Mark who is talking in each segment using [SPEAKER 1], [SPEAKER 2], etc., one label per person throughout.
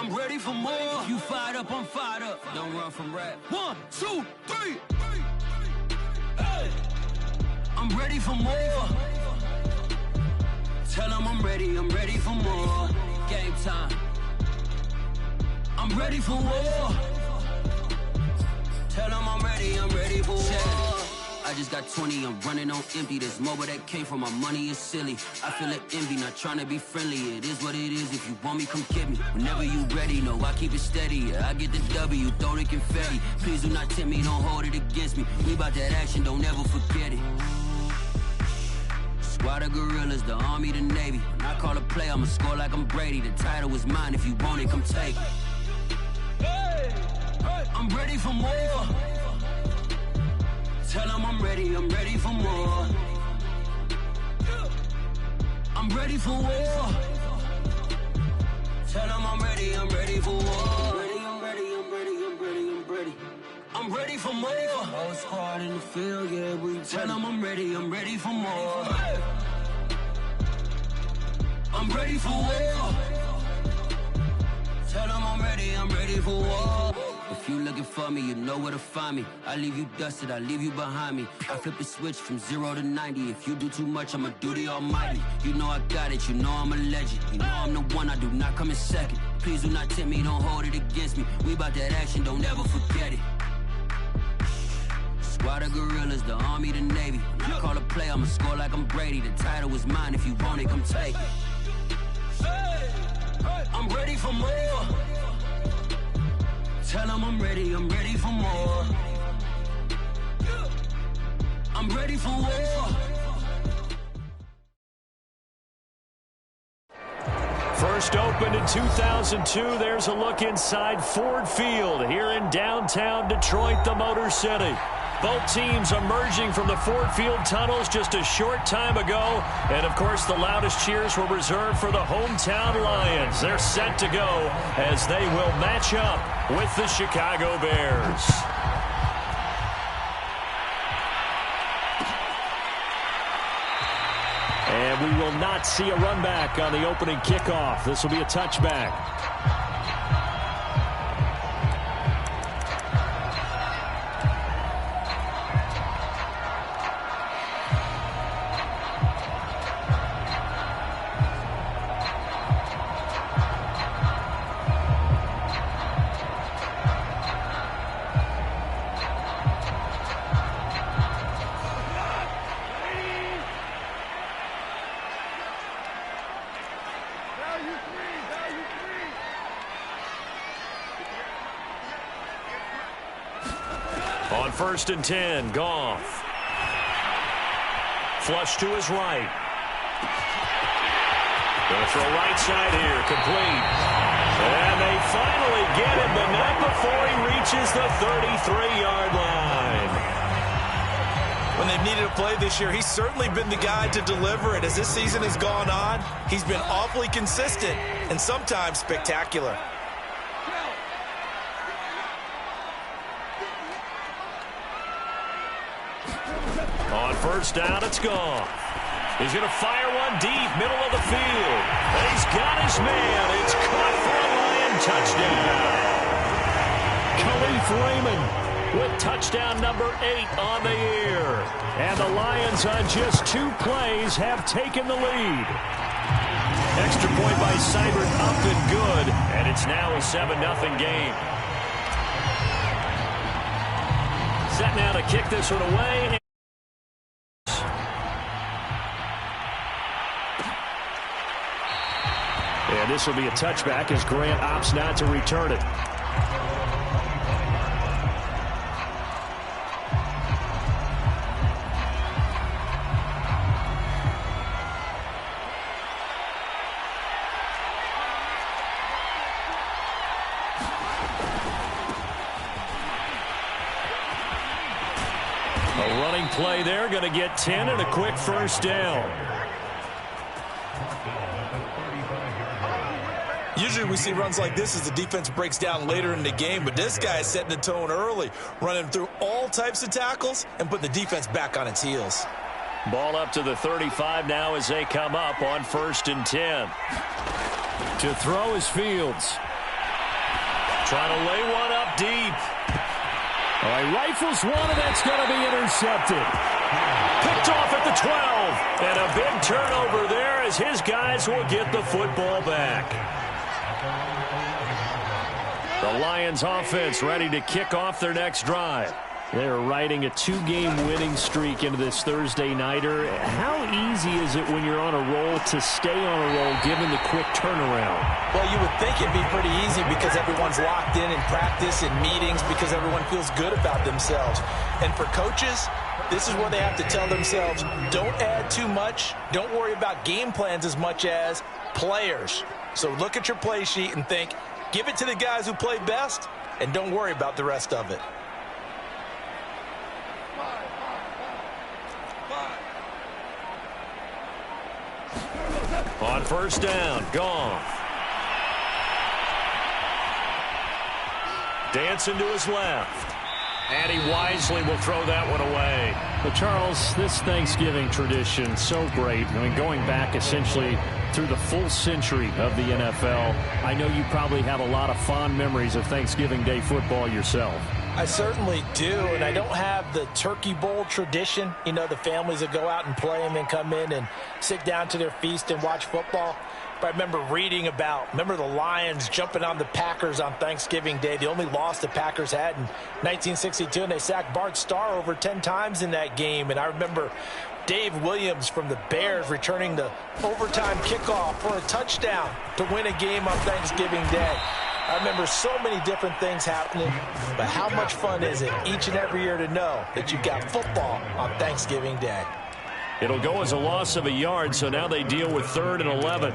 [SPEAKER 1] I'm ready for more. If you fired up, I'm fired up. Don't run from rap. 1, 2, 3. Hey. I'm ready for more. Tell them I'm ready for more. Game time. I'm ready for war. Tell them I'm ready for war. I just got 20, I'm running on empty. This mobile that came from my money is silly. I feel it envy, not trying to be friendly. It is what it is, if you want me, come get me. Whenever you ready, no, I keep it steady. Yeah, I get the W, throw the confetti. Please do not tempt me, don't hold it against me. We about that action, don't ever forget it. Squad of gorillas, the army, the navy. When I call a play, I'ma score like I'm Brady. The title is mine, if you want it, come take it. Hey, hey. I'm ready for more. Tell them I'm ready for more. I'm ready for war. Tell them I'm ready for war. I'm ready. I'm ready for more. Whole squad in the field, yeah, we tell them I'm ready for more. I'm ready for war. Tell them I'm ready for war. If you looking for me, you know where to find me. I leave you dusted, I leave you behind me. I flip the switch from 0 to 90. If you do too much, I'ma do the almighty. You know I got it, you know I'm a legend. You know I'm the one, I do not come in second. Please do not tempt me, don't hold it against me. We about that action, don't ever forget it. Squad of gorillas, the army, the navy. When I call a play, I'ma score like I'm Brady. The title is mine, if you want it, come take it. I'm ready for more. Tell them I'm ready for more. I'm ready for war.
[SPEAKER 2] First opened in 2002, there's a look inside Ford Field here in downtown Detroit, the Motor City. Both teams emerging from the Ford Field tunnels just a short time ago. And, of course, the loudest cheers were reserved for the hometown Lions. They're set to go as they will match up with the Chicago Bears. And we will not see a run back on the opening kickoff. This will be a touchback. On 1st and 10, Goff. Flush to his right. Going to throw right side here, complete. And they finally get him, but not before he reaches the 33-yard line.
[SPEAKER 3] When they've needed a play this year, he's certainly been the guy to deliver it. As this season has gone on, he's been awfully consistent and sometimes spectacular.
[SPEAKER 2] On 1st down, it's Goff. He's going to fire one deep, middle of the field. And he's got his man. It's caught for a Lion touchdown. Khalif Raymond with touchdown number 8 on the year. And the Lions on just 2 plays have taken the lead. Extra point by Seibert up and good. And it's now a 7-0 game. Set now to kick this one away. And this will be a touchback as Grant opts not to return it. A running play there, going to get 10 and a quick 1st down.
[SPEAKER 3] Usually we see runs like this as the defense breaks down later in the game, but this guy is setting the tone early, running through all types of tackles and putting the defense back on its heels.
[SPEAKER 2] Ball up to the 35 now as they come up on 1st and 10. To throw is Fields. Trying to lay one up deep.
[SPEAKER 4] All right, rifles one, and that's going to be intercepted.
[SPEAKER 2] Picked off at the 12. And a big turnover there as his guys will get the football back. The Lions offense ready to kick off their next drive.
[SPEAKER 4] They're riding a 2-game winning streak into this Thursday nighter. How easy is it when you're on a roll to stay on a roll given the quick turnaround?
[SPEAKER 3] Well, you would think it'd be pretty easy because everyone's locked in practice and meetings because everyone feels good about themselves. And for coaches, this is where they have to tell themselves, don't add too much. Don't worry about game plans as much as players. So look at your play sheet and think, give it to the guys who play best, and don't worry about the rest of it.
[SPEAKER 2] On first down, Goff. Dancing to his left. And he wisely will throw that one away.
[SPEAKER 4] But Charles, this Thanksgiving tradition, so great. I mean, going back essentially through the full century of the NFL, I know you probably have a lot of fond memories of Thanksgiving Day football yourself.
[SPEAKER 3] I certainly do, and I don't have the Turkey Bowl tradition. You know, the families that go out and play and then come in and sit down to their feast and watch football. But I remember reading remember the Lions jumping on the Packers on Thanksgiving Day. The only loss the Packers had in 1962, and they sacked Bart Starr over 10 times in that game. And I remember Dave Williams from the Bears returning the overtime kickoff for a touchdown to win a game on Thanksgiving Day. I remember so many different things happening, but how much fun is it each and every year to know that you've got football on Thanksgiving Day?
[SPEAKER 2] It'll go as a loss of a yard, so now they deal with 3rd and 11.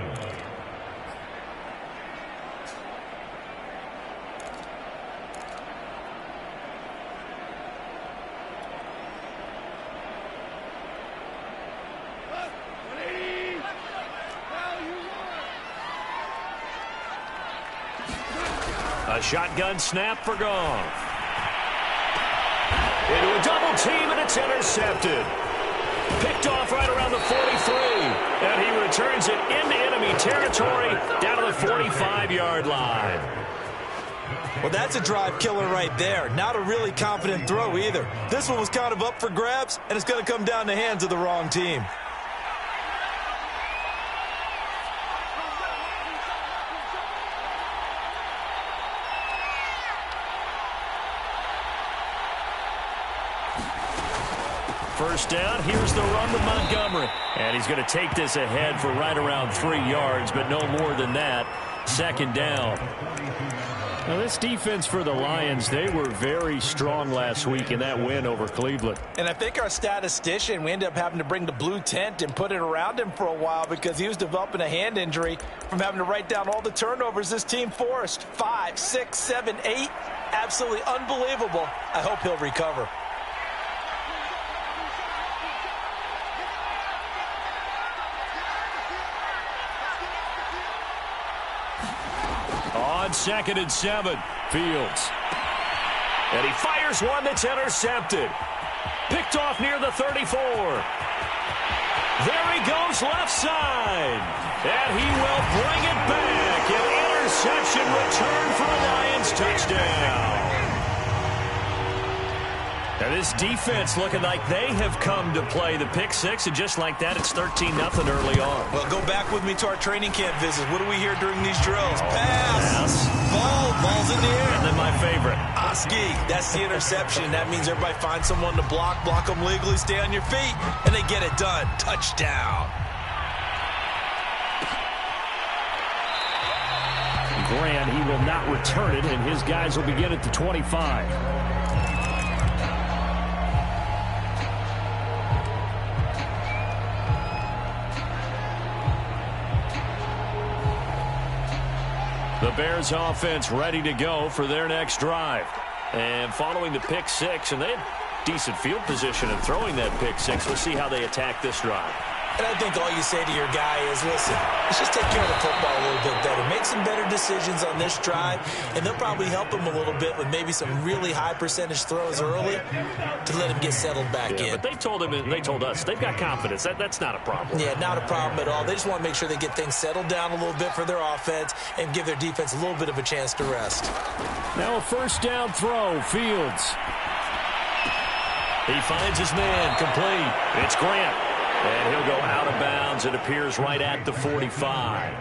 [SPEAKER 2] A shotgun snap for Goff. Into a double team, and it's intercepted. Picked off right around the 43. And he returns it into enemy territory down to the 45-yard line.
[SPEAKER 3] Well, that's a drive killer right there. Not a really confident throw either. This one was kind of up for grabs, and it's going to come down the hands of the wrong team.
[SPEAKER 2] First down, here's the run to Montgomery. And he's going to take this ahead for right around 3 yards, but no more than that. 2nd down.
[SPEAKER 4] Now, this defense for the Lions, they were very strong last week in that win over Cleveland.
[SPEAKER 3] And I think our statistician, we ended up having to bring the blue tent and put it around him for a while because he was developing a hand injury from having to write down all the turnovers this team forced. 5, 6, 7, 8. Absolutely unbelievable. I hope he'll recover.
[SPEAKER 2] On 2nd and 7, Fields. And he fires one that's intercepted. Picked off near the 34. There he goes left side. And he will bring it back. An interception return for a Lions touchdown. Now this defense looking like they have come to play the pick six, and just like that, it's 13-0 early on.
[SPEAKER 3] Well, go back with me to our training camp visits. What do we hear during these drills? Pass. Ball's in the air.
[SPEAKER 2] And then my favorite.
[SPEAKER 3] Oski, that's the interception. That means everybody finds someone to block them legally, stay on your feet, and they get it done. Touchdown.
[SPEAKER 4] Grant, he will not return it, and his guys will begin at the 25.
[SPEAKER 2] The Bears offense ready to go for their next drive. And following the pick six, and they had decent field position in throwing that pick six. We'll see how they attack this drive.
[SPEAKER 3] And I think all you say to your guy is, listen, let's just take care of the football a little bit better. Make some better decisions on this drive, and they'll probably help him a little bit with maybe some really high percentage throws early to let him get settled back in.
[SPEAKER 2] But they told him, and they told us, they've got confidence. That's not a problem.
[SPEAKER 3] Yeah, not a problem at all. They just want to make sure they get things settled down a little bit for their offense and give their defense a little bit of a chance to rest.
[SPEAKER 4] Now a first down throw, Fields.
[SPEAKER 2] He finds his man, complete. It's Grant. And he'll go out of bounds. It appears right at the 45.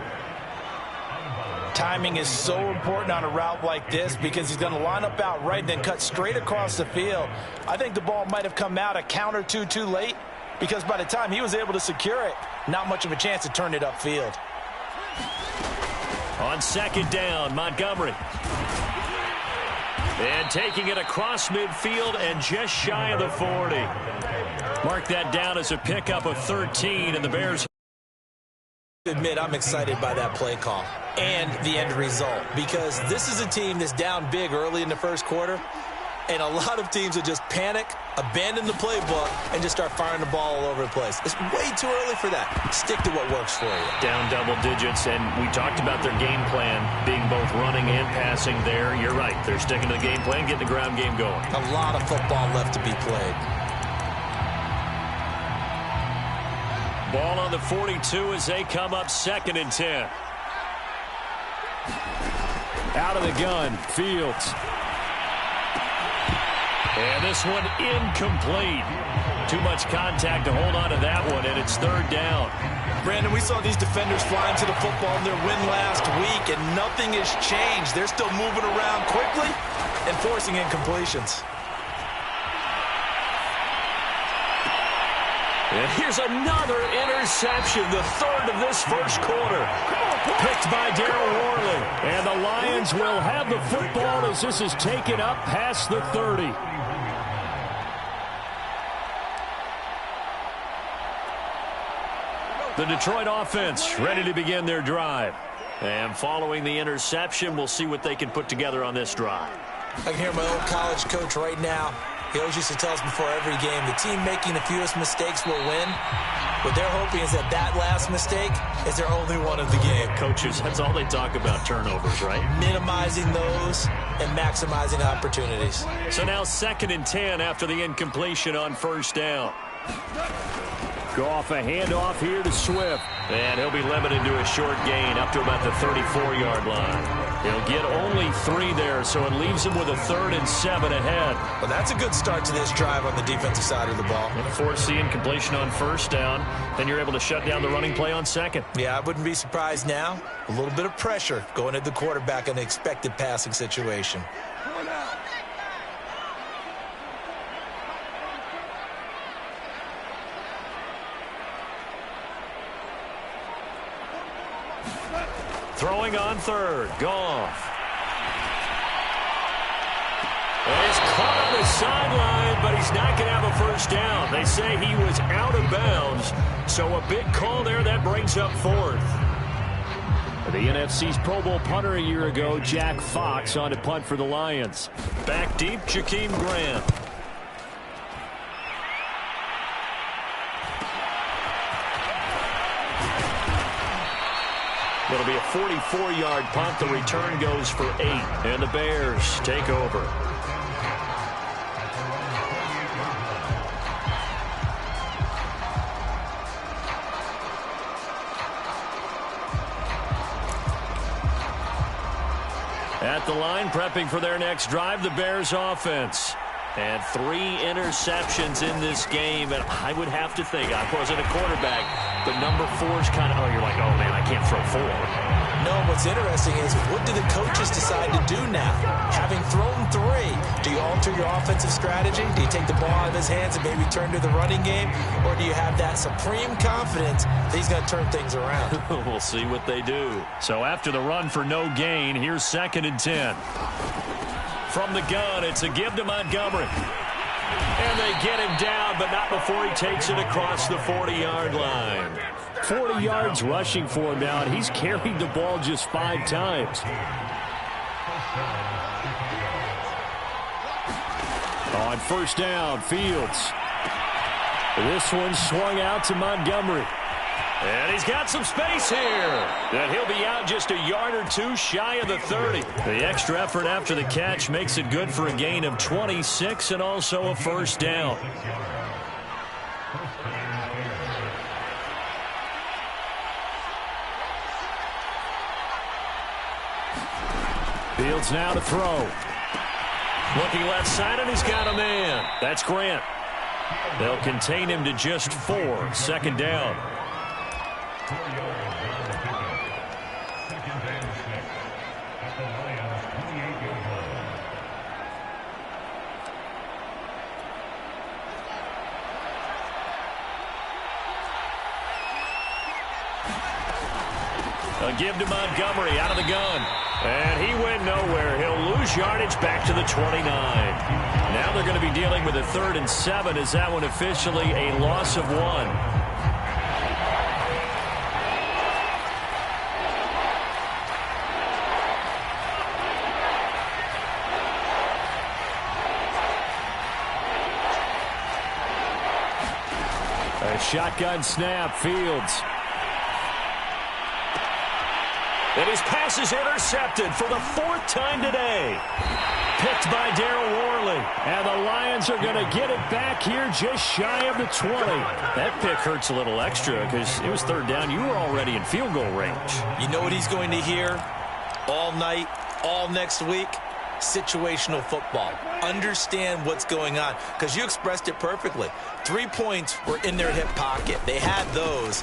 [SPEAKER 3] Timing is so important on a route like this because he's going to line up out right and then cut straight across the field. I think the ball might have come out a count or two too late because by the time he was able to secure it, not much of a chance to turn it upfield.
[SPEAKER 2] On second down, Montgomery. And taking it across midfield and just shy of the 40. Mark that down as a pickup of 13, and the Bears.
[SPEAKER 3] Admit I'm excited by that play call and the end result because this is a team that's down big early in the first quarter, and a lot of teams will just panic, abandon the playbook, and just start firing the ball all over the place. It's way too early for that. Stick to what works for you.
[SPEAKER 2] Down double digits, and we talked about their game plan being both running and passing there. You're right. They're sticking to the game plan, getting the ground game going.
[SPEAKER 3] A lot of football left to be played.
[SPEAKER 2] Ball on the 42 as they come up 2nd and 10.
[SPEAKER 4] Out of the gun, Fields.
[SPEAKER 2] And this one incomplete. Too much contact to hold on to that one, and it's 3rd down.
[SPEAKER 3] Brandon, we saw these defenders flying to the football in their win last week, and nothing has changed. They're still moving around quickly and forcing incompletions.
[SPEAKER 2] And here's another interception, the 3rd of this first quarter. Picked by Darryl Worley.
[SPEAKER 4] And the Lions will have the football as this is taken up past the 30.
[SPEAKER 2] The Detroit offense ready to begin their drive. And following the interception, we'll see what they can put together on this drive.
[SPEAKER 3] I can hear my old college coach right now. He always used to tell us before every game, the team making the fewest mistakes will win. What they're hoping is that that last mistake is their only one of the game.
[SPEAKER 2] Coaches, that's all they talk about, turnovers, right?
[SPEAKER 3] Minimizing those and maximizing opportunities.
[SPEAKER 2] So now 2nd and 10 after the incompletion on 1st down.
[SPEAKER 4] Goff a handoff here to Swift.
[SPEAKER 2] And he'll be limited to a short gain up to about the 34-yard line. He'll get only 3 there, so it leaves him with a 3rd and 7 ahead.
[SPEAKER 3] Well, that's a good start to this drive on the defensive side of the ball.
[SPEAKER 2] And force the incompletion on 1st down, then you're able to shut down the running play on 2nd.
[SPEAKER 3] Yeah, I wouldn't be surprised now. A little bit of pressure going at the quarterback in the expected passing situation.
[SPEAKER 2] Throwing on 3rd, Goff. And he's caught on the sideline, but he's not going to have a 1st down. They say he was out of bounds, so a big call there that brings up 4th.
[SPEAKER 4] The NFC's Pro Bowl punter a year ago, Jack Fox, on to punt for the Lions.
[SPEAKER 2] Back deep, Jakeem Grant. It'll be a 44-yard punt. The return goes for 8. And the Bears take over. At the line, prepping for their next drive, the Bears offense. And 3 interceptions in this game. And I would have to think, I wasn't a quarterback, but number 4's kind of, you're like, oh, man, I can't throw 4.
[SPEAKER 3] No, what's interesting is what do the coaches decide to do now? Having thrown 3, do you alter your offensive strategy? Do you take the ball out of his hands and maybe turn to the running game? Or do you have that supreme confidence that he's going to turn things around?
[SPEAKER 2] We'll see what they do.
[SPEAKER 4] So after the run for no gain, here's 2nd and 10.
[SPEAKER 2] From the gun, it's a give to Montgomery. And they get him down, but not before he takes it across the 40-yard line.
[SPEAKER 4] 40 yards rushing for him now, and he's carried the ball just 5 times. On 1st down, Fields. This one swung out to Montgomery.
[SPEAKER 2] And he's got some space here. And he'll be out just a yard or two shy of the 30. The extra effort after the catch makes it good for a gain of 26 and also a first down. Fields now to throw. Looking left side, and he's got a man. That's Grant. They'll contain him to just 4. Second down. A give to Montgomery out of the gun. And he went nowhere. He'll lose yardage back to the 29. Now they're going to be dealing with a 3rd and 7. Is that one officially a loss of 1? A shotgun snap, Fields. And his pass is intercepted for the 4th time today. Picked by Darryl Worley. And the Lions are going to get it back here just shy of the 20. That pick hurts a little extra because it was 3rd down. You were already in field goal range.
[SPEAKER 3] You know what he's going to hear all night, all next week? Situational football. Understand what's going on, because you expressed it perfectly. 3 points were in their hip pocket. They had those.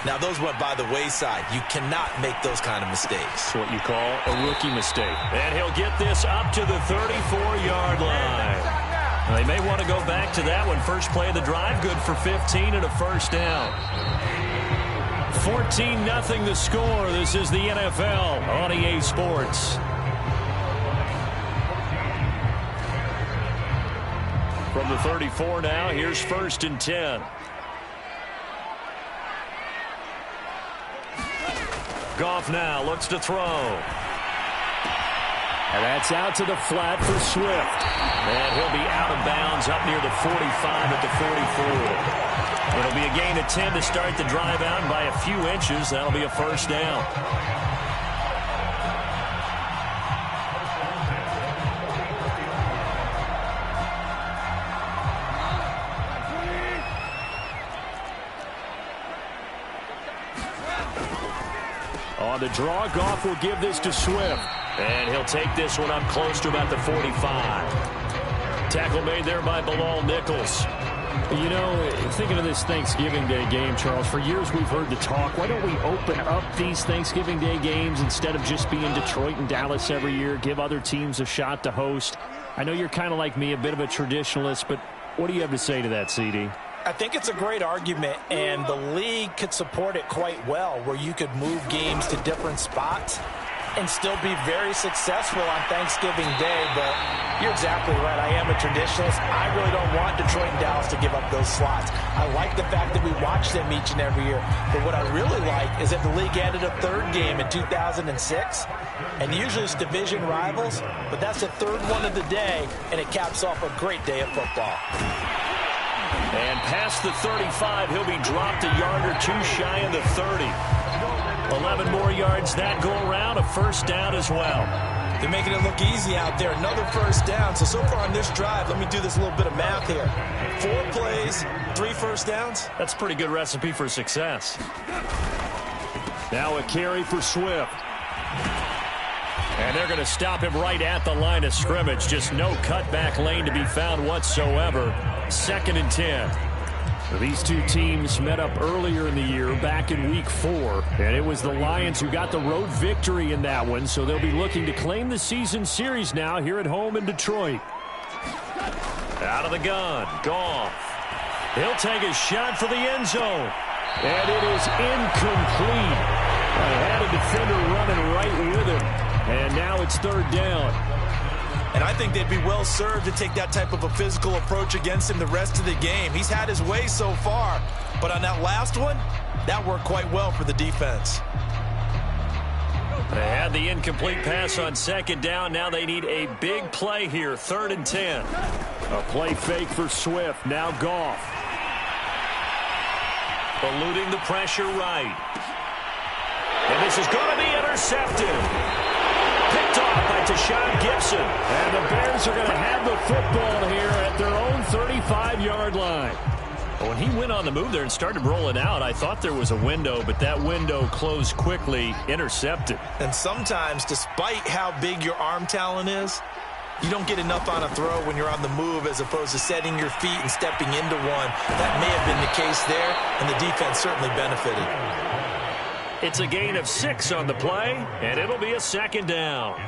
[SPEAKER 3] Now, those went by the wayside. You cannot make those kind of mistakes.
[SPEAKER 2] That's what you call a rookie mistake. And he'll get this up to the 34-yard line. They may want to go back to that one. First play of the drive, good for 15 and a first down. 14-0 the score. This is the NFL on EA Sports. From the 34 now, here's 1st and 10. Goff now looks to throw.
[SPEAKER 4] And that's out to the flat for Swift.
[SPEAKER 2] And he'll be out of bounds up near the 45 at the 44. It'll be a gain of 10 to start the drive out, and by a few inches, that'll be a first down. On the draw, Goff will give this to Swift. And he'll take this one up close to about the 45. Tackle made there by Bilal Nichols.
[SPEAKER 4] You know, thinking of this Thanksgiving Day game, Charles, for years we've heard the talk, why don't we open up these Thanksgiving Day games instead of just being Detroit and Dallas every year, give other teams a shot to host? I know you're kind of like me, a bit of a traditionalist, but what do you have to say to that, CD?
[SPEAKER 3] I think it's a great argument, and the league could support it quite well, where you could move games to different spots and still be very successful on Thanksgiving Day. But you're exactly right. I am a traditionalist. I really don't want Detroit and Dallas to give up those slots. I like the fact that we watch them each and every year. But what I really like is that the league added a 3rd game in 2006. And usually it's division rivals, but that's the 3rd one of the day, and it caps off a great day of football.
[SPEAKER 2] And past the 35, he'll be dropped a yard or two shy of the 30. 11 more yards that go around, a first down as well.
[SPEAKER 3] They're making it look easy out there. Another first down. So far on this drive, let me do this little bit of math here. 4 plays, 3 first downs.
[SPEAKER 2] That's a pretty good recipe for success.
[SPEAKER 4] Now a carry for Swift.
[SPEAKER 2] And they're going to stop him right at the line of scrimmage. Just no cutback lane to be found whatsoever. 2nd and 10.
[SPEAKER 4] These two teams met up earlier in the year, back in Week 4, and it was the Lions who got the road victory in that one, so they'll be looking to claim the season series now here at home in Detroit.
[SPEAKER 2] Out of the gun, Goff. He'll take a shot for the end zone.
[SPEAKER 4] And it is incomplete. They had a defender running right with him, and now it's 3rd down.
[SPEAKER 3] And I think they'd be well served to take that type of a physical approach against him the rest of the game. He's had his way so far, but on that last one, that worked quite well for the defense.
[SPEAKER 2] They had the incomplete pass on 2nd down. Now they need a big play here, 3rd and 10.
[SPEAKER 4] A play fake for Swift. Now Goff.
[SPEAKER 2] Eluding the pressure right. And this is going to be intercepted. Picked off by Tashawn Gibson.
[SPEAKER 4] And the Bears are going to have the football here at their own 35-yard line.
[SPEAKER 2] When he went on the move there and started rolling out, I thought there was a window, but that window closed quickly, intercepted.
[SPEAKER 3] And sometimes, despite how big your arm talent is, you don't get enough on a throw when you're on the move as opposed to setting your feet and stepping into one. That may have been the case there, and the defense certainly benefited.
[SPEAKER 2] It's a gain of 6 on the play, and it'll be a second down.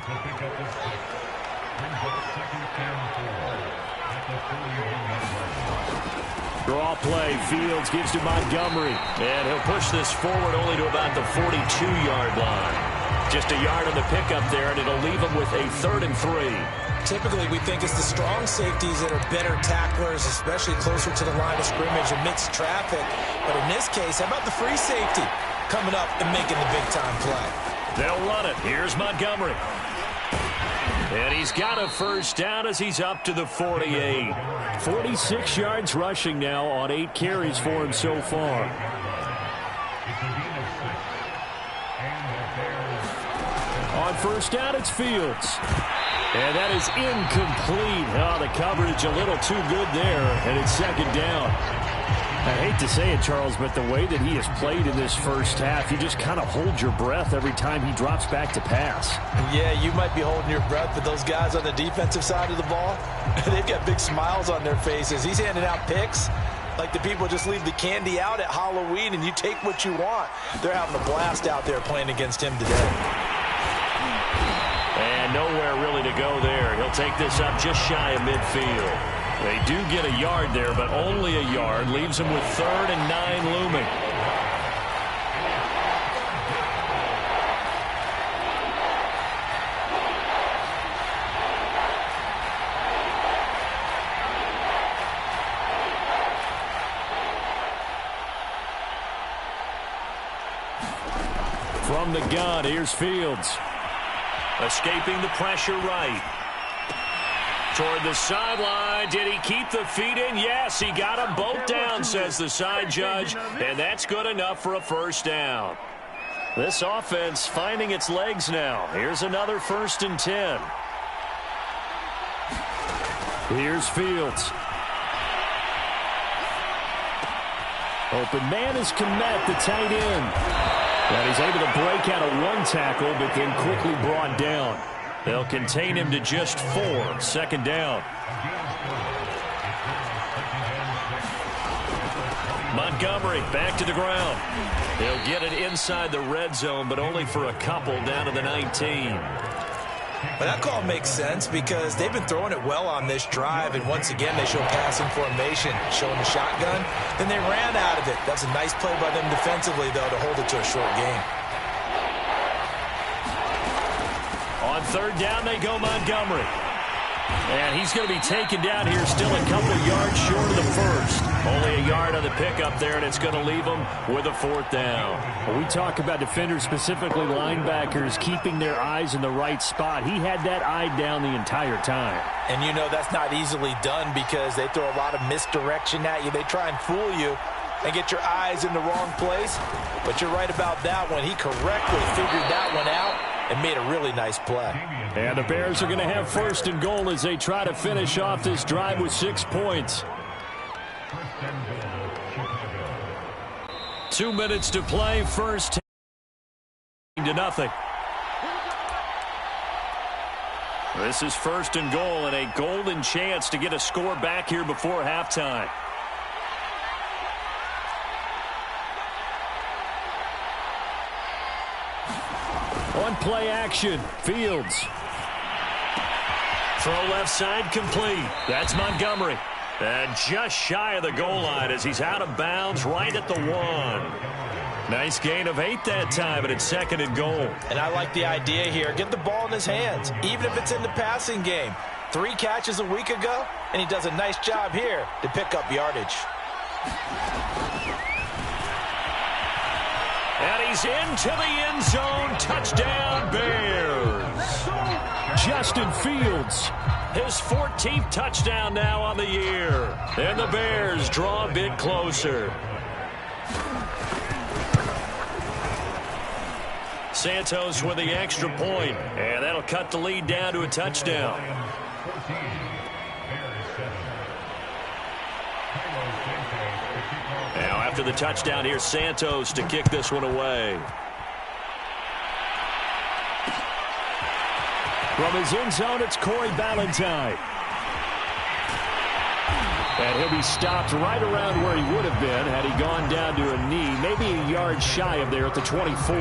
[SPEAKER 4] Draw play. Fields gives to Montgomery.
[SPEAKER 2] And he'll push this forward only to about the 42-yard line. Just a yard on the pickup there, and it'll leave him with a 3rd and 3.
[SPEAKER 3] Typically, we think it's the strong safeties that are better tacklers, especially closer to the line of scrimmage amidst traffic. But in this case, how about the free safety coming up and making the big-time play?
[SPEAKER 2] They'll run it. Here's Montgomery. And he's got a first down as he's up to the 48.
[SPEAKER 4] 46 yards rushing now on 8 carries for him so far. On first down, it's Fields. And that is incomplete. Oh, the coverage a little too good there, and it's second down. I hate to say it, Charles, but the way that he has played in this first half, you just kind of hold your breath every time he drops back to pass.
[SPEAKER 3] Yeah, you might be holding your breath, but those guys on the defensive side of the ball, they've got big smiles on their faces. He's handing out picks like the people just leave the candy out at Halloween and you take what you want. They're having a blast out there playing against him today.
[SPEAKER 2] And nowhere really to go there. He'll take this up just shy of midfield. They do get a yard there, but only a yard. Leaves them with 3rd and 9 looming.
[SPEAKER 4] From the gun, here's Fields.
[SPEAKER 2] Escaping the pressure right. Toward the sideline. Did he keep the feet in? Yes, he got them both down, says the side judge. And that's good enough for a first down. This offense finding its legs now. Here's another 1st and 10.
[SPEAKER 4] Here's Fields. Open man is Kmet, the tight end. And he's able to break out of 1 tackle, but then quickly brought down. They'll contain him to just 4. Second down.
[SPEAKER 2] Montgomery back to the ground. He'll get it inside the red zone, but only for a couple down to the 19.
[SPEAKER 3] But that call makes sense because they've been throwing it well on this drive, and once again they show passing formation, showing the shotgun. Then they ran out of it. That's a nice play by them defensively, though, to hold it to a short game.
[SPEAKER 2] On 3rd down, they go Montgomery. And he's going to be taken down here, still a couple yards short of the 1st. Only a yard on the pickup there, and it's going to leave him with a 4th down.
[SPEAKER 4] When we talk about defenders, specifically linebackers, keeping their eyes in the right spot. He had that eye down the entire time.
[SPEAKER 3] And you know that's not easily done because they throw a lot of misdirection at you. They try and fool you and get your eyes in the wrong place. But you're right about that one. He correctly figured that one out and made a really nice play.
[SPEAKER 4] And the Bears are going to have 1st and goal as they try to finish off this drive with 6 points.
[SPEAKER 2] 2 minutes to play. First to nothing. This is 1st and goal and a golden chance to get a score back here before halftime.
[SPEAKER 4] On play action, Fields.
[SPEAKER 2] Throw left side complete. That's Montgomery. And just shy of the goal line as he's out of bounds right at the 1. Nice gain of 8 that time, and it's 2nd and goal.
[SPEAKER 3] And I like the idea here. Get the ball in his hands, even if it's in the passing game. 3 catches a week ago, and he does a nice job here to pick up yardage.
[SPEAKER 2] And he's into the end zone. Touchdown, Bears.
[SPEAKER 4] Justin Fields.
[SPEAKER 2] His 14th touchdown now on the year. And the Bears draw a bit closer. Santos with the extra point, and that'll cut the lead down to a touchdown. Now after the touchdown, here's Santos to kick this one away.
[SPEAKER 4] From his end zone, it's Corey Ballantyne. And he'll be stopped right around where he would have been had he gone down to a knee, maybe a yard shy of there at the 24.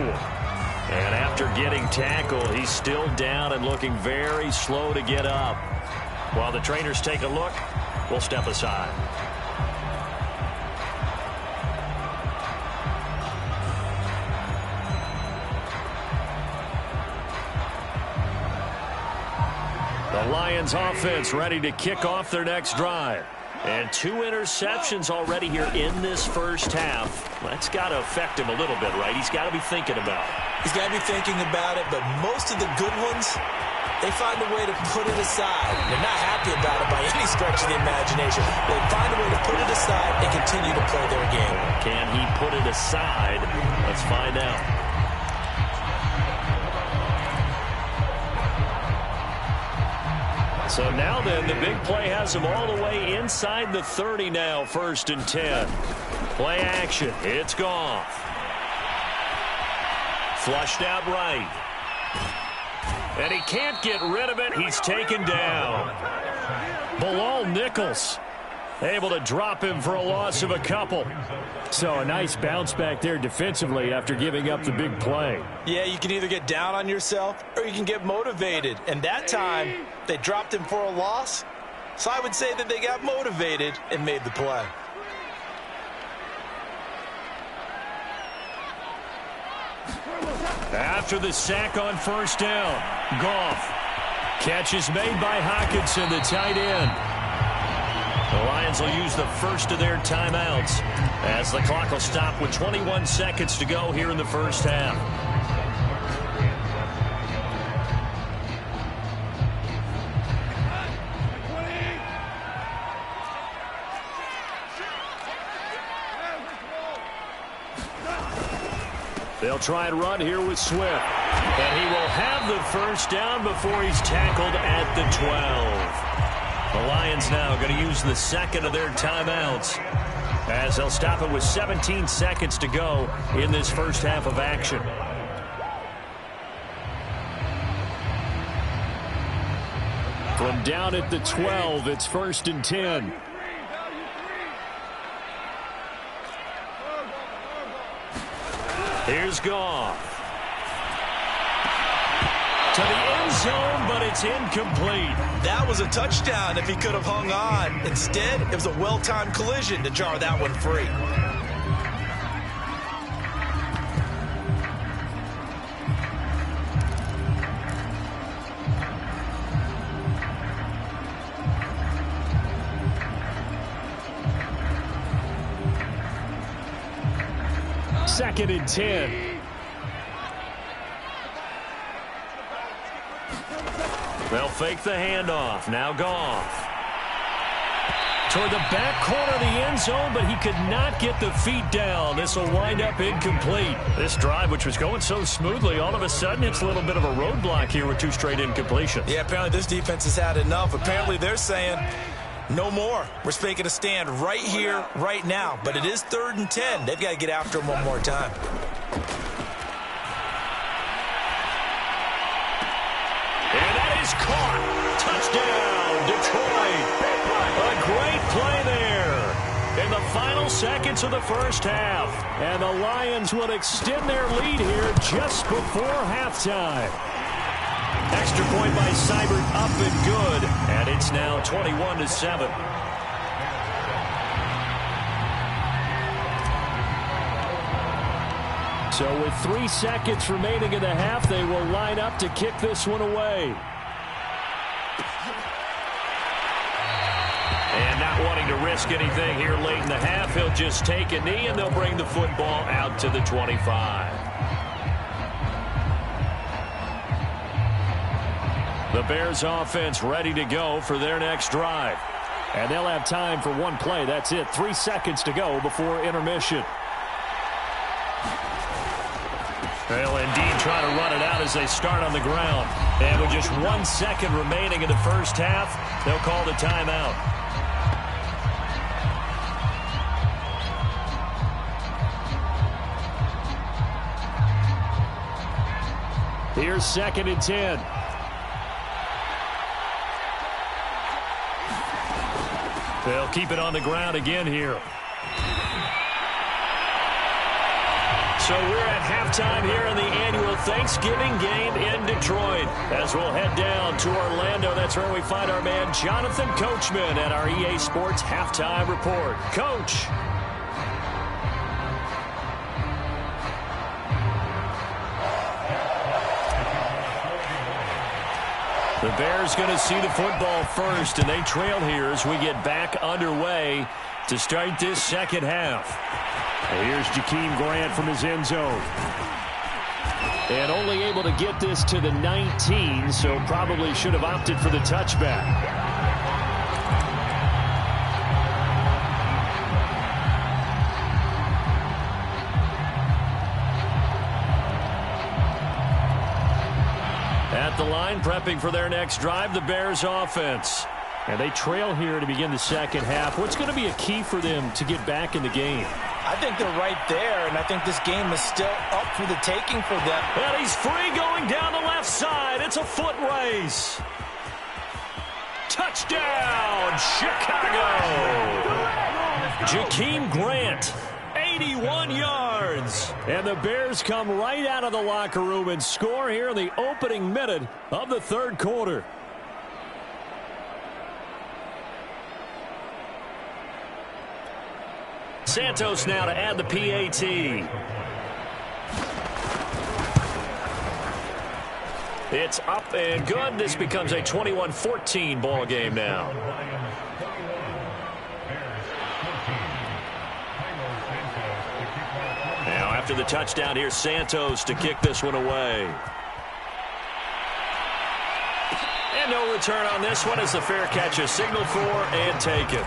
[SPEAKER 2] And after getting tackled, he's still down and looking very slow to get up. While the trainers take a look, we'll step aside. The Lions offense ready to kick off their next drive. And 2 interceptions already here in this first half. That's got to affect him a little bit, right? He's got to be thinking about it.
[SPEAKER 3] He's got to be thinking about it, but most of the good ones, they find a way to put it aside. They're not happy about it by any stretch of the imagination. They find a way to put it aside and continue to play their game.
[SPEAKER 2] Can he put it aside? Let's find out. So now then, the big play has him all the way inside the 30 now, 1st and 10. Play action. It's Goff. Flushed out right. And he can't get rid of it. He's taken down.
[SPEAKER 4] Bilal Nichols able to drop him for a loss of a couple. So a nice bounce back there defensively after giving up the big play.
[SPEAKER 3] Yeah, you can either get down on yourself or you can get motivated. And that time, they dropped him for a loss. So I would say that they got motivated and made the play.
[SPEAKER 4] After the sack on 1st down, Goff. Catch is made by Hockenson, the tight end.
[SPEAKER 2] The Lions will use the first of their timeouts as the clock will stop with 21 seconds to go here in the first half.
[SPEAKER 4] They'll try and run here with Swift.
[SPEAKER 2] And he will have the first down before he's tackled at the 12. The Lions now going to use the second of their timeouts as they'll stop it with 17 seconds to go in this first half of action.
[SPEAKER 4] From down at the 12, it's 1st and 10.
[SPEAKER 2] Here's Goff. To the end zone, but it's incomplete.
[SPEAKER 3] That was a touchdown if he could have hung on. Instead, it was a well-timed collision to jar that one free.
[SPEAKER 4] Second and 10.
[SPEAKER 2] They'll fake the handoff. Now Goff.
[SPEAKER 4] Toward the back corner of the end zone, but he could not get the feet down. This will wind up incomplete.
[SPEAKER 2] This drive, which was going so smoothly, all of a sudden it's a little bit of a roadblock here with 2 straight incompletions.
[SPEAKER 3] Yeah, apparently this defense has had enough. Apparently they're saying, no more. We're making a stand right here, right now. But it is 3rd and 10. They've got to get after him one more time.
[SPEAKER 2] And that is caught. Touchdown, Detroit. A great play there in the final seconds of the first half.
[SPEAKER 4] And the Lions will extend their lead here just before halftime.
[SPEAKER 2] Extra point by Seibert up and good. And it's now 21-7.
[SPEAKER 4] So with 3 seconds remaining in the half, they will line up to kick this one away.
[SPEAKER 2] And not wanting to risk anything here late in the half, he'll just take a knee and they'll bring the football out to the 25.
[SPEAKER 4] The Bears offense ready to go for their next drive. And they'll have time for one play. That's it. 3 seconds to go before intermission.
[SPEAKER 2] Well, indeed, trying to run it out as they start on the ground. And with just 1 second remaining in the first half, they'll call the timeout. Here's 2nd and 10. They'll keep it on the ground again here. So we're at halftime here in the annual Thanksgiving game in Detroit. As we'll head down to Orlando, that's where we find our man Jonathan Coachman at our EA Sports Halftime Report. Coach. The Bears going to see the football first, and they trail here as we get back underway to start this second half.
[SPEAKER 4] Here's Jakeem Grant from his end zone. And only able to get this to the 19, so probably should have opted for the touchback.
[SPEAKER 2] At the line, prepping for their next drive, the Bears offense.
[SPEAKER 4] And they trail here to begin the second half. What's going to be a key for them to get back in the game?
[SPEAKER 3] I think they're right there, and I think this game is still up for the taking for them.
[SPEAKER 2] And he's free going down the left side. It's a foot race. Touchdown, Chicago. Jakeem Grant, 81 yards.
[SPEAKER 4] And the Bears come right out of the locker room and score here in the opening minute of the third quarter.
[SPEAKER 2] Santos now to add the PAT. It's up and good. This becomes a 21-14 ball game now. Now after the touchdown, here's Santos to kick this one away. And no return on this one as the fair catch is signaled for and taken.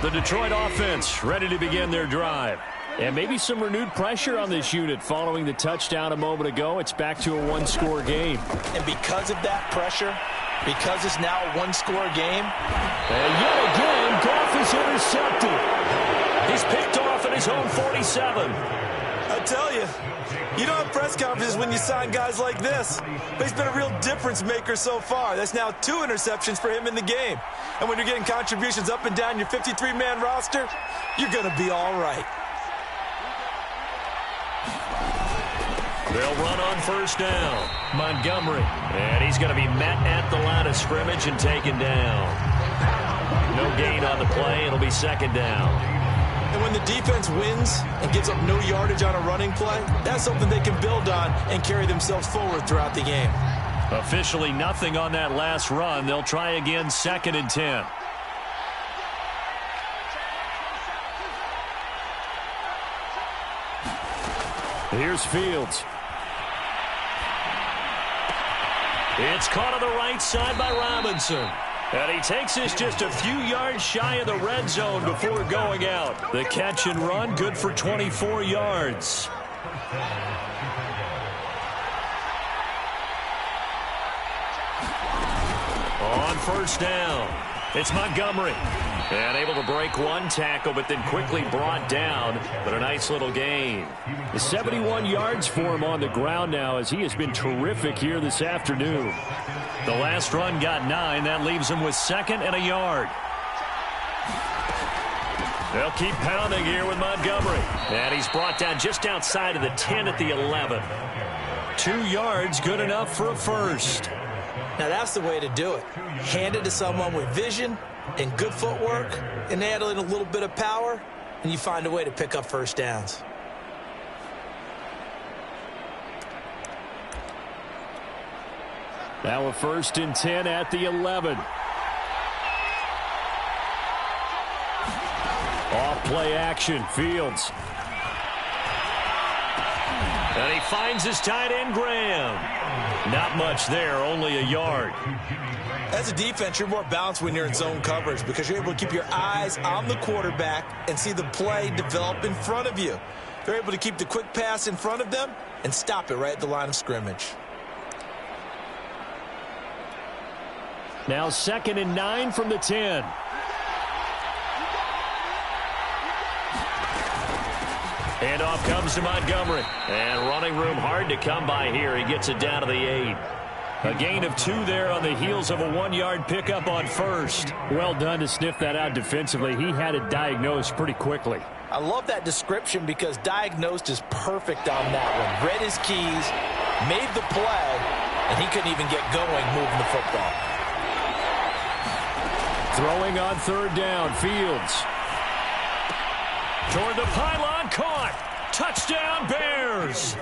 [SPEAKER 2] The Detroit offense ready to begin their drive.
[SPEAKER 4] And maybe some renewed pressure on this unit following the touchdown a moment ago. It's back to a one-score game.
[SPEAKER 3] And because of that pressure, because it's now a one-score game.
[SPEAKER 4] And yet again, Goff is intercepted.
[SPEAKER 2] He's picked off at his own 47.
[SPEAKER 5] I tell you, you don't have press conferences when you sign guys like this. But he's been a real difference maker so far. That's now 2 interceptions for him in the game. And when you're getting contributions up and down your 53-man roster, you're going to be all right.
[SPEAKER 2] They'll run on first down. Montgomery. And he's going to be met at the line of scrimmage and taken down. No gain on the play. It'll be second down.
[SPEAKER 5] And when the defense wins and gives up no yardage on a running play, that's something they can build on and carry themselves forward throughout the game.
[SPEAKER 2] Officially nothing on that last run. They'll try again, 2nd and 10.
[SPEAKER 4] Here's Fields.
[SPEAKER 2] It's caught on the right side by Robinson. And he takes this just a few yards shy of the red zone before going out. The catch and run, good for 24 yards. On first down, it's Montgomery. And able to break one tackle, but then quickly brought down. But a nice little gain.
[SPEAKER 4] 71 yards for him on the ground now as he has been terrific here this afternoon.
[SPEAKER 2] The last run got 9. That leaves him with 2nd and a yard. They'll keep pounding here with Montgomery. And he's brought down just outside of the 10 at the 11. 2 yards, good enough for a first.
[SPEAKER 3] Now that's the way to do it. Hand it to someone with vision and good footwork, and add in a little bit of power, and you find a way to pick up first downs.
[SPEAKER 4] Now a 1st and 10 at the 11. Off play action, Fields.
[SPEAKER 2] And he finds his tight end, Graham. Not much there, only a yard.
[SPEAKER 5] As a defense, you're more balanced when you're in zone coverage because you're able to keep your eyes on the quarterback and see the play develop in front of you. They're able to keep the quick pass in front of them and stop it right at the line of scrimmage.
[SPEAKER 4] Now 2nd and 9 from the 10.
[SPEAKER 2] Handoff comes to Montgomery. And running room hard to come by here. He gets it down to the 8. A gain of 2 there on the heels of a 1-yard pickup on first.
[SPEAKER 4] Well done to sniff that out defensively. He had it diagnosed pretty quickly.
[SPEAKER 3] I love that description because diagnosed is perfect on that one. Read his keys, made the play, and he couldn't even get going moving the football.
[SPEAKER 4] Throwing on 3rd down, Fields.
[SPEAKER 2] Toward the pylon, caught. Touchdown, Bears.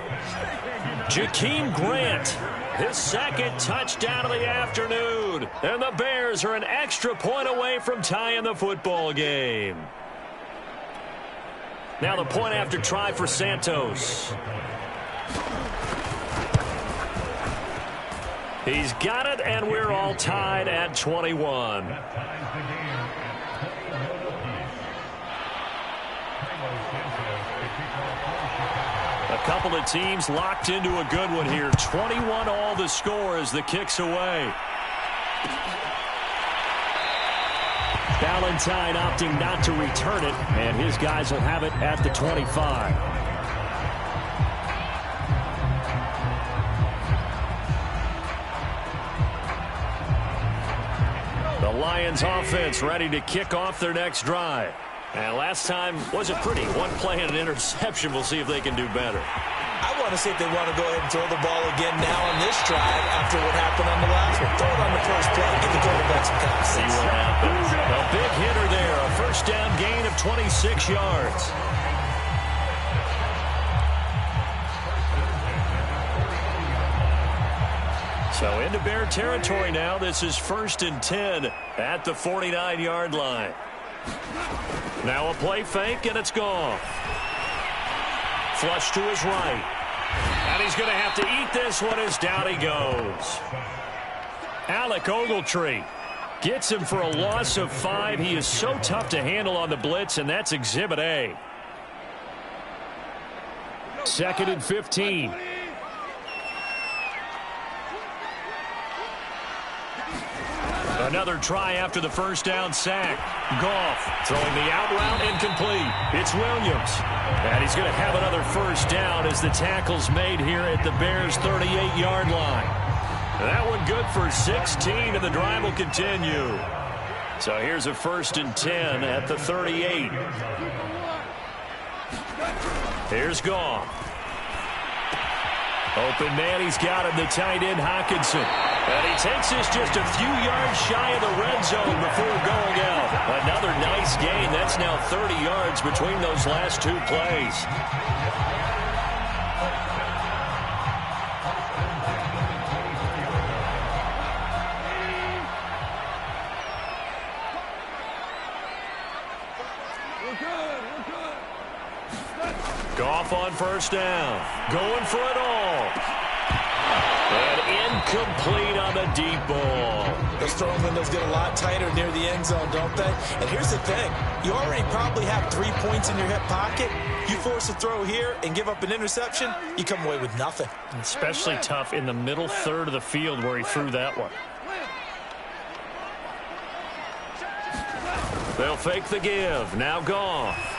[SPEAKER 2] Jakeem Grant, his 2nd touchdown of the afternoon. And the Bears are an extra point away from tying the football game. Now the point after try for Santos. He's got it, and we're all tied at 21. A couple of teams locked into a good one here. 21 all the score as the kick's away.
[SPEAKER 4] Valentine opting not to return it, and his guys will have it at the 25. The Lions offense ready to kick off their next drive. And last time wasn't pretty. 1 play and an interception. We'll see if they can do better.
[SPEAKER 5] I want to see if they want to go ahead and throw the ball again now on this drive after what happened on the last one. Throw it on the first play. Give the quarterback some confidence.
[SPEAKER 2] See what happens. A big hitter there. A 1st down gain of 26 yards. So into Bear territory now. This is 1st and 10 at the 49-yard line. Now a play fake, and it's gone. Flush to his right. And he's going to have to eat this one as down he goes. Alec Ogletree gets him for a loss of 5. He is so tough to handle on the blitz, and that's Exhibit A.
[SPEAKER 4] 2nd and 15.
[SPEAKER 2] Another try after the 1st down sack. Goff throwing the out route incomplete. It's Williams. And he's going to have another 1st down as the tackle's made here at the Bears' 38-yard line. That one good for 16, and the drive will continue. So here's a 1st and 10 at the 38. Here's Goff. Open man, he's got him, the tight end Hockenson. And he takes this just a few yards shy of the red zone before going out. Another nice gain. That's now 30 yards between those last 2 plays. Goff on 1st down. Going for it all. And incomplete on the deep ball.
[SPEAKER 5] Those throwing windows get a lot tighter near the end zone, don't they? And here's the thing. You already probably have 3 points in your hip pocket. You force a throw here and give up an interception, you come away with nothing.
[SPEAKER 4] Especially tough in the middle 3rd of the field where he threw that one.
[SPEAKER 2] They'll fake the give. Now Goff.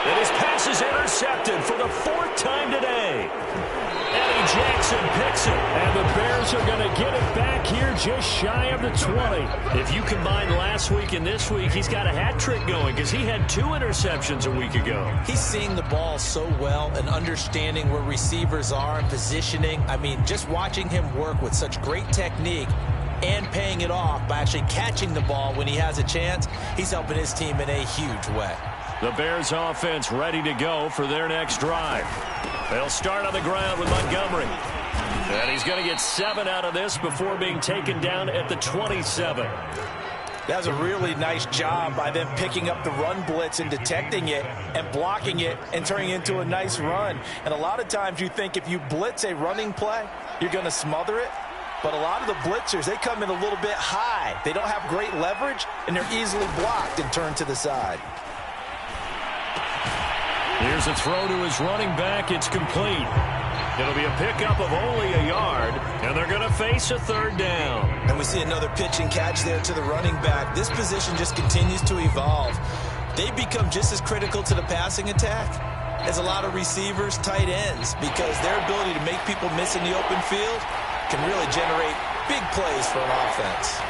[SPEAKER 2] And his pass is intercepted for the 4th time today. Eddie Jackson picks it.
[SPEAKER 4] And the Bears are going to get it back here just shy of the 20.
[SPEAKER 2] If you combine last week and this week, he's got a hat trick going because he had 2 interceptions a week ago.
[SPEAKER 3] He's seeing the ball so well and understanding where receivers are and positioning. I mean, just watching him work with such great technique and paying it off by actually catching the ball when he has a chance, he's helping his team in a huge way.
[SPEAKER 2] The Bears offense ready to go for their next drive. They'll start on the ground with Montgomery. And he's going to get 7 out of this before being taken down at the 27.
[SPEAKER 3] That was a really nice job by them picking up the run blitz and detecting it and blocking it and turning it into a nice run. And a lot of times you think if you blitz a running play, you're going to smother it. But a lot of the blitzers, they come in a little bit high. They don't have great leverage, and they're easily blocked and turned to the side.
[SPEAKER 2] Here's a throw to his running back. It's complete. It'll be a pickup of only a yard, and they're going to face a third down.
[SPEAKER 5] And we see another pitch and catch there to the running back. This position just continues to evolve. They become just as critical to the passing attack as a lot of receivers, tight ends, because their ability to make people miss in the open field can really generate big plays for an offense.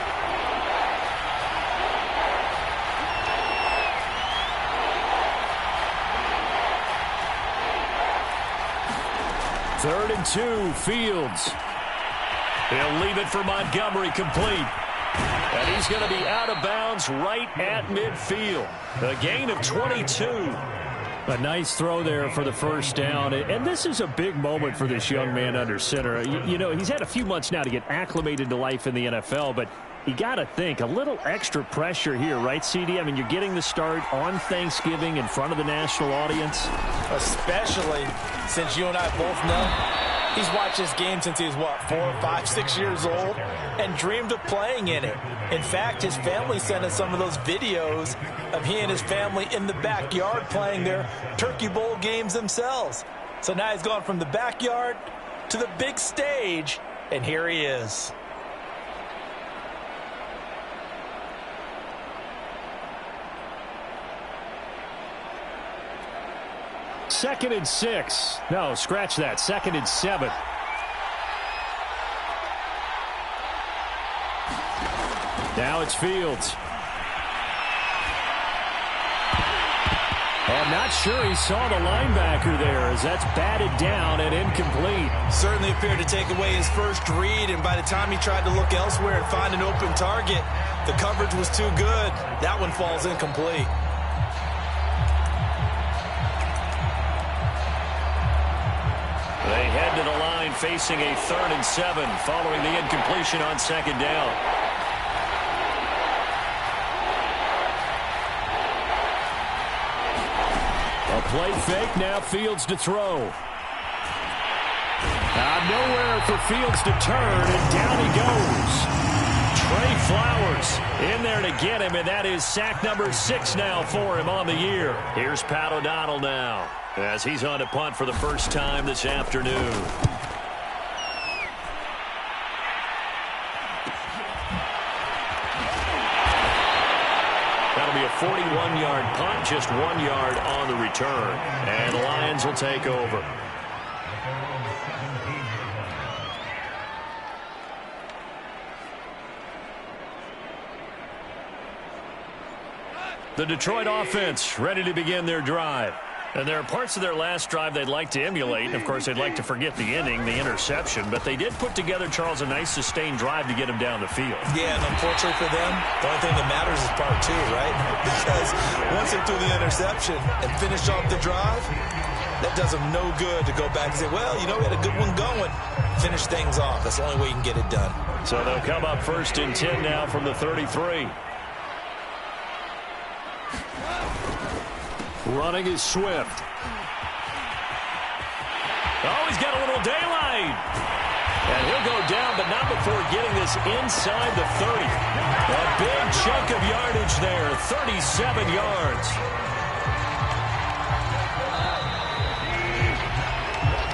[SPEAKER 2] Third and 2, Fields. He'll leave it for Montgomery, complete. And he's going to be out of bounds right at midfield. A gain of 22.
[SPEAKER 4] A nice throw there for the first down. And this is a big moment for this young man under center. You know, he's had a few months now to get acclimated to life in the NFL, but you got to think a little extra pressure here, right, CD? I mean, you're getting the start on Thanksgiving in front of the national audience.
[SPEAKER 3] Especially since you and I both know he's watched this game since he was, 4, 5, 6 years old and dreamed of playing in it. In fact, his family sent us some of those videos of he and his family in the backyard playing their Turkey Bowl games themselves. So now he's gone from the backyard to the big stage, and here he is.
[SPEAKER 4] Second and 6. No, scratch that. Second and 7. Now it's Fields. I'm not sure he saw the linebacker there as that's batted down and incomplete.
[SPEAKER 5] Certainly appeared to take away his first read, and by the time he tried to look elsewhere and find an open target, the coverage was too good. That one falls incomplete.
[SPEAKER 2] They head to the line facing a 3rd and 7 following the incompletion on second down.
[SPEAKER 4] A play fake, now Fields to throw. Nowhere for Fields to turn, and down he goes.
[SPEAKER 2] Trey Flowers in there to get him, and that is sack number 6 now for him on the year. Here's Pat O'Donnell now, as he's on to punt for the first time this afternoon. That'll be a 41-yard punt, just 1 yard on the return. And the Lions will take over. The Detroit offense ready to begin their drive. And there are parts of their last drive they'd like to emulate. And of course, they'd like to forget the inning, the interception. But they did put together, Charles, a nice sustained drive to get him down the field.
[SPEAKER 5] Yeah, and unfortunately for them, the only thing that matters is part 2, right? Because once they threw the interception and finished off the drive, that does them no good to go back and say, well, you know, we had a good one going. Finish things off. That's the only way you can get it done.
[SPEAKER 2] So they'll come up 1st and 10 now from the 33.
[SPEAKER 4] Running is Swift.
[SPEAKER 2] Oh, he's got a little daylight. And he'll go down, but not before getting this inside the 30. A big chunk of yardage there, 37 yards.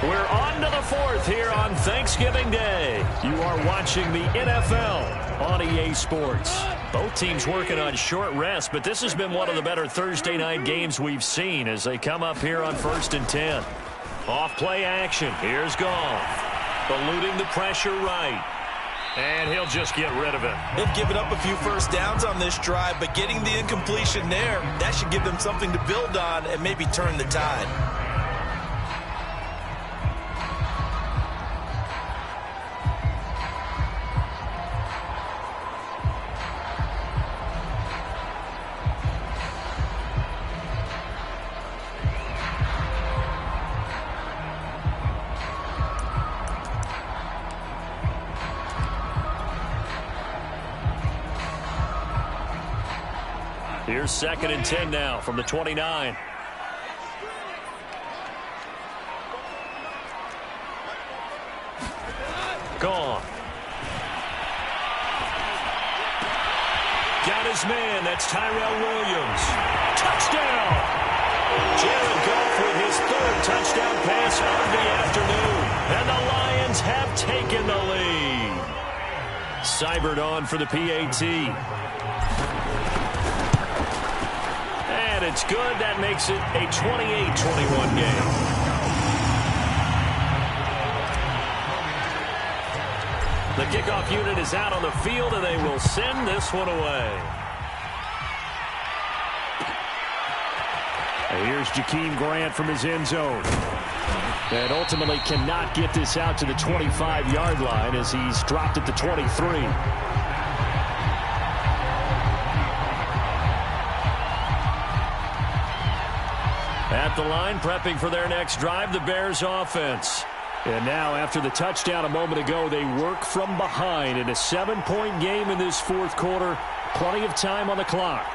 [SPEAKER 2] We're on to the 4th here on Thanksgiving Day. You are watching the NFL on EA Sports. Both teams working on short rest, but this has been one of the better Thursday night games we've seen as they come up here on 1st and 10. Off play action. Here's Goff. Eluding the pressure right. And he'll just get rid of it.
[SPEAKER 5] They've given up a few first downs on this drive, but getting the incompletion there, that should give them something to build on and maybe turn the tide.
[SPEAKER 2] Here's 2nd and 10 now from the 29. Gone. Got his man. That's Tyrell Williams. Touchdown! Jared Goff with his 3rd touchdown pass of the afternoon. And the Lions have taken the lead. Seibert on for the PAT. And it's good. That makes it a 28-21 game. The kickoff unit is out on the field, and they will send this one away.
[SPEAKER 4] And here's Jakeem Grant from his end zone. And ultimately cannot get this out to the 25-yard line as he's dropped at the 23. At the line, prepping for their next drive, the Bears offense. And now, after the touchdown a moment ago, they work from behind in a 7-point game in this 4th quarter. Plenty of time on the clock.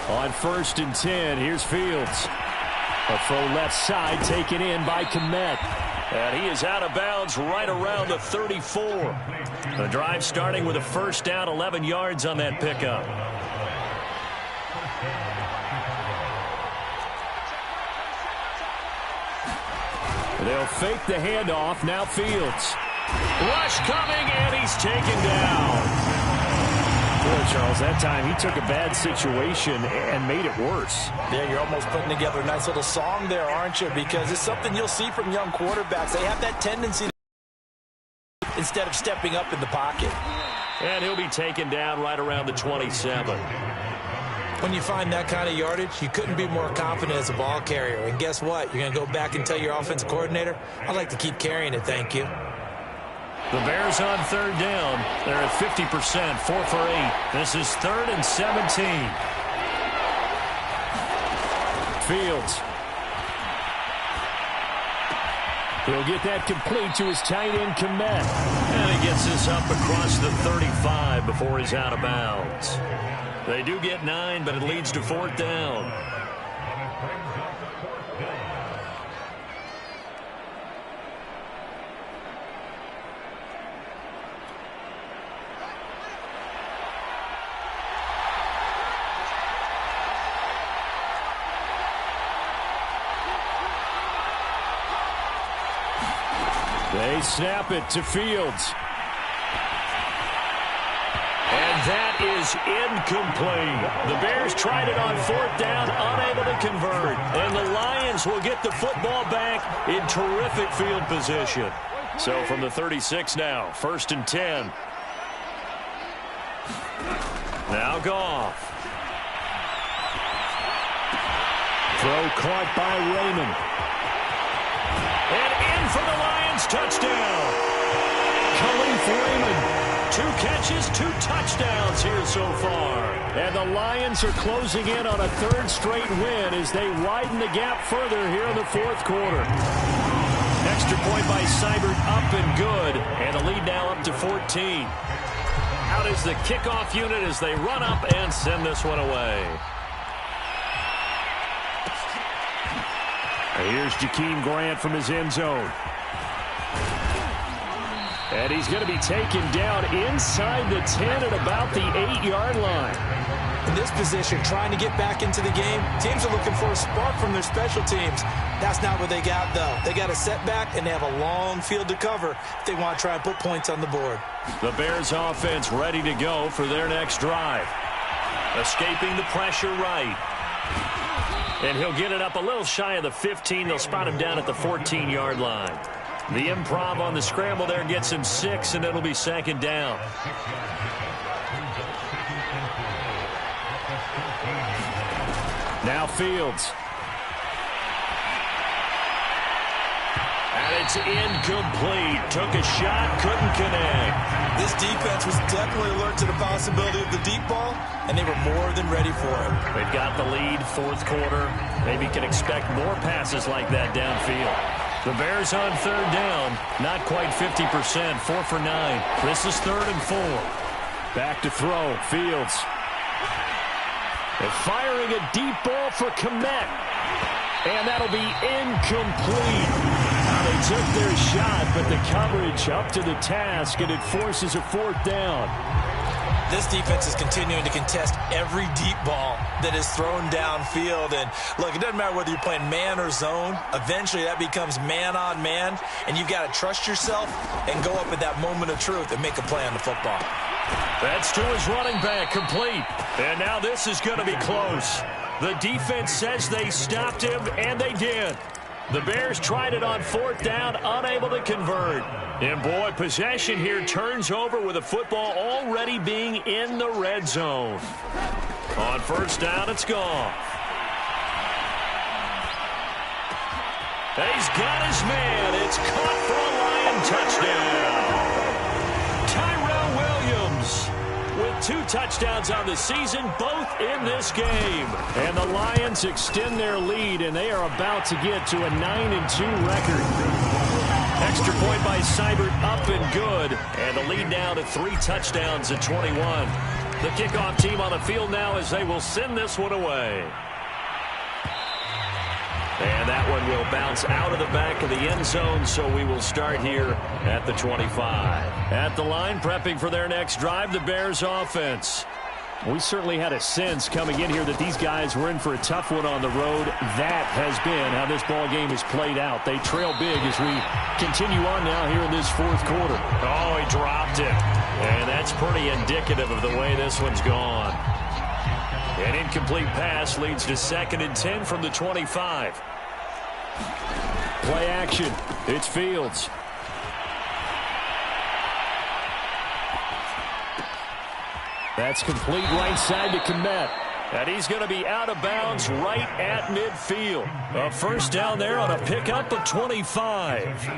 [SPEAKER 4] On 1st and 10, here's Fields. A throw left side taken in by Kmet.
[SPEAKER 2] And he is out of bounds right around the 34. The drive starting with a 1st down, 11 yards on that pickup.
[SPEAKER 4] They'll fake the handoff. Now Fields. Rush coming, and he's taken down. Boy, Charles, that time he took a bad situation and made it worse.
[SPEAKER 3] Yeah, you're almost putting together a nice little song there, aren't you? Because it's something you'll see from young quarterbacks. They have that tendency to instead of stepping up in the pocket.
[SPEAKER 2] And he'll be taken down right around the 27.
[SPEAKER 3] When you find that kind of yardage, you couldn't be more confident as a ball carrier. And guess what? You're going to go back and tell your offensive coordinator, I'd like to keep carrying it, thank you.
[SPEAKER 2] The Bears on 3rd down. They're at 50%, 4 for 8. This is 3rd and 17.
[SPEAKER 4] Fields. He'll get that complete to his tight end, Kmet.
[SPEAKER 2] And he gets this up across the 35 before he's out of bounds. They do get 9, but it leads to 4th down.
[SPEAKER 4] They snap it to Fields.
[SPEAKER 2] And that is incomplete. The Bears tried it on 4th down, unable to convert. And the Lions will get the football back in terrific field position.
[SPEAKER 4] So from the 36 now, 1st and 10.
[SPEAKER 2] Now Goff.
[SPEAKER 4] Throw caught by Raymond.
[SPEAKER 2] And in for the Lions touchdown.
[SPEAKER 4] Khalif Raymond.
[SPEAKER 2] 2 catches, 2 touchdowns here so far.
[SPEAKER 4] And the Lions are closing in on a 3rd straight win as they widen the gap further here in the 4th quarter.
[SPEAKER 2] Extra point by Seibert, up and good. And the lead now up to 14. Out is the kickoff unit as they run up and send this one away.
[SPEAKER 4] Here's Jakeem Grant from his end zone. And he's going to be taken down inside the 10 at about the 8-yard line.
[SPEAKER 3] In this position, trying to get back into the game, teams are looking for a spark from their special teams. That's not what they got, though. They got a setback, and they have a long field to cover if they want to try and put points on the board.
[SPEAKER 2] The Bears offense ready to go for their next drive. Escaping the pressure right. And he'll get it up a little shy of the 15. They'll spot him down at the 14-yard line. The improv on the scramble there gets him 6, and it'll be 2nd down.
[SPEAKER 4] Now Fields.
[SPEAKER 2] And it's incomplete. Took a shot, couldn't connect.
[SPEAKER 5] This defense was definitely alert to the possibility of the deep ball, and they were more than ready for it.
[SPEAKER 2] They've got the lead, 4th quarter. Maybe can expect more passes like that downfield.
[SPEAKER 4] The Bears on third down. Not quite 50%. 4 for 9. This is 3rd and 4. Back to throw. Fields. They're firing a deep ball for Kmet. And that'll be incomplete. Now they took their shot, but the coverage up to the task, and it forces a 4th down.
[SPEAKER 3] This defense is continuing to contest every deep ball that is thrown downfield. And, look, it doesn't matter whether you're playing man or zone. Eventually, that becomes man on man, and you've got to trust yourself and go up at that moment of truth and make a play on the football.
[SPEAKER 4] That's to his running back, complete. And now this is going to be close. The defense says they stopped him, and they did. The Bears tried it on 4th down, unable to convert. And, boy, possession here turns over with the football already being in the red zone. On 1st down, it's gone. He's got his man. It's caught for a Lion touchdown. Tyrell Williams with 2 touchdowns on the season, both in this game. And the Lions extend their lead, and they are about to get to a 9-2 record. Extra point by Seibert, up and good. And the lead now to 3 touchdowns at 21. The kickoff team on the field now as they will send this one away. And that one will bounce out of the back of the end zone, so we will start here at the 25. At the line, prepping for their next drive, the Bears offense. We certainly had a sense coming in here that these guys were in for a tough one on the road. That has been how this ball game has played out. They trail big as we continue on now here in this 4th quarter.
[SPEAKER 2] Oh, he dropped it. And that's pretty indicative of the way this one's gone. An incomplete pass leads to 2nd and 10 from the 25.
[SPEAKER 4] Play action. It's Fields. That's complete right side to Kmet. And he's going to be out of bounds right at midfield. A 1st down there on a pickup of 25.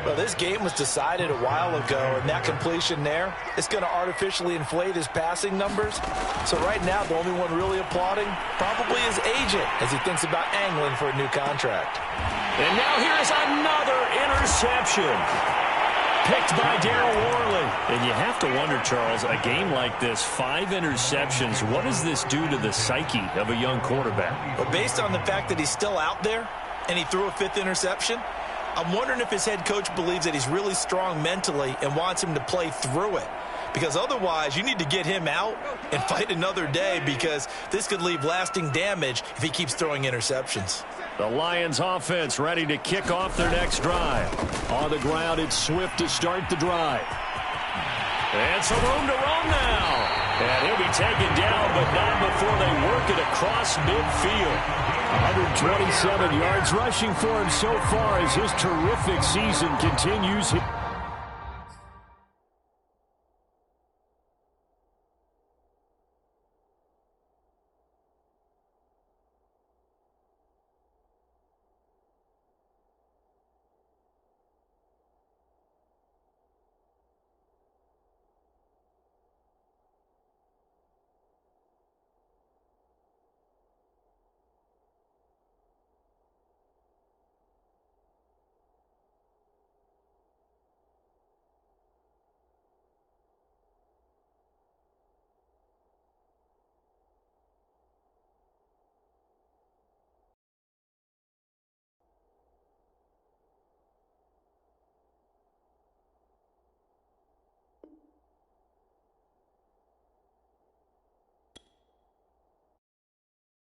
[SPEAKER 3] Well, this game was decided a while ago, and that completion there, it's going to artificially inflate his passing numbers. So right now, the only one really applauding probably his agent as he thinks about angling for a new contract.
[SPEAKER 2] And now here's another interception.
[SPEAKER 4] Picked by Darryl Worley. And you have to wonder, Charles, a game like this, 5 interceptions, what does this do to the psyche of a young quarterback?
[SPEAKER 3] But based on the fact that he's still out there and he threw a 5th interception, I'm wondering if his head coach believes that he's really strong mentally and wants him to play through it. Because otherwise, you need to get him out and fight another day, because this could leave lasting damage if he keeps throwing interceptions.
[SPEAKER 4] The Lions offense ready to kick off their next drive. On the ground, it's Swift to start the drive.
[SPEAKER 2] And some room to run now. And he'll be taken down, but not before they work it across midfield.
[SPEAKER 4] 127 yards rushing for him so far as his terrific season continues.